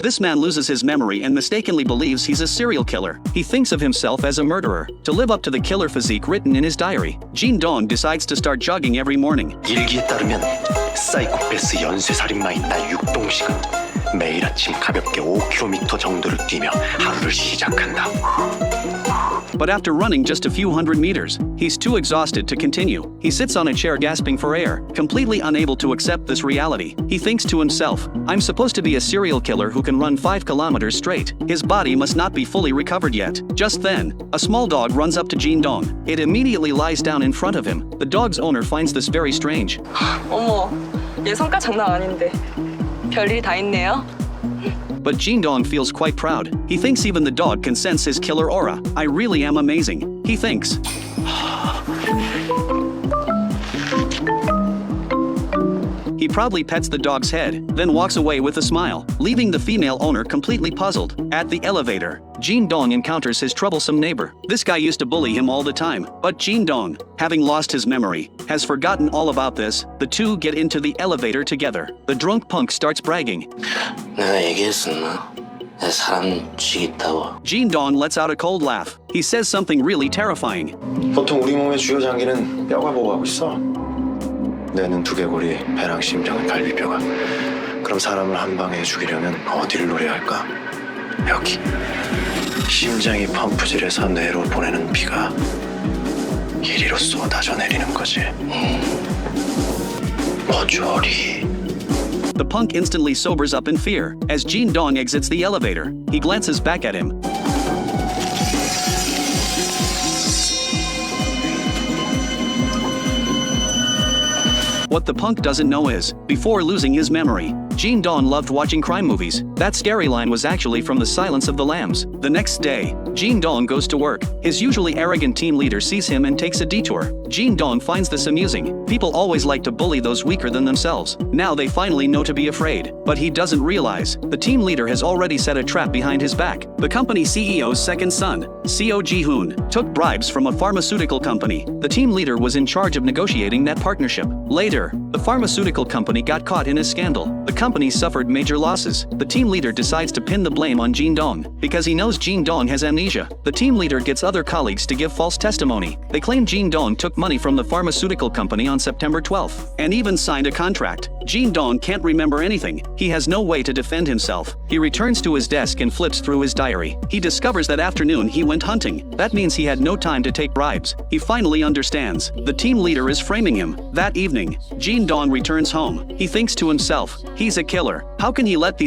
This man loses his memory and mistakenly believes he's a serial killer. He thinks of himself as a murderer. To live up to the killer physique written in his diary, Jin Dong decides to start jogging every morning. 일기에 따르면 사이코패스 연쇄살인마인 나 육동식은 매일 아침 가볍게 5km 정도를 뛰며 하루를 시작한다. But after running just a few hundred meters, he's too exhausted to continue. He sits on a chair gasping for air, completely unable to accept this reality. He thinks to himself, I'm supposed to be a serial killer who can run 5 kilometers straight. His body must not be fully recovered yet. Just then, a small dog runs up to Jin Dong. It immediately lies down in front of him. The dog's owner finds this very strange. 어머, 얘 성깔 장난 아닌데. 별일이 다 있네요. But Jin Dong feels quite proud. He thinks even the dog can sense his killer aura. I really am amazing, he thinks. He proudly pets the dog's head, then walks away with a smile, leaving the female owner completely puzzled. At the elevator, Jin Dong encounters his troublesome neighbor. This guy used to bully him all the time, but Jin Dong, having lost his memory, has forgotten all about this. The two get into the elevator together. The drunk punk starts bragging. 내가 얘기했었나? 내 사람 쥐있다고. Jin Dong lets out a cold laugh. He says something really terrifying. 보통 우리 몸의 주요 장기는 뼈가 보호하고 있어. 뇌는 두개골이, 배랑 심장은 갈비뼈가. 그럼 사람을 한 방에 죽이려면 어디를 노려야 할까? 여기. 심장이 펌프질해서 뇌로 보내는 피가 이리로 쏟아져 내리는 거지. 모조리. The punk instantly sobers up in fear. As Jin Dong exits the elevator, he glances back at him. What the punk doesn't know is, before losing his memory, Jin Dong loved watching crime movies. That scary line was actually from The Silence of the Lambs. The next day, Jin Dong goes to work. His usually arrogant team leader sees him and takes a detour. Jin Dong finds this amusing. People always like to bully those weaker than themselves. Now they finally know to be afraid. But he doesn't realize, the team leader has already set a trap behind his back. The company CEO's second son, Seo Ji-hoon, took bribes from a pharmaceutical company. The team leader was in charge of negotiating that partnership. Later, the pharmaceutical company got caught in a scandal. The company suffered major losses. The team leader decides to pin the blame on Jin Dong. Because he knows Jin Dong has amnesia, the team leader gets other colleagues to give false testimony. They claim Jin Dong took money from the pharmaceutical company on September 12th, and even signed a contract. Jin Dong can't remember anything. He has no way to defend himself. He returns to his desk and flips through his diary. He discovers that afternoon he went hunting. That means he had no time to take bribes. He finally understands. The team leader is framing him. That evening, Jin Dong returns home. He thinks to himself, he's a killer. How can he let these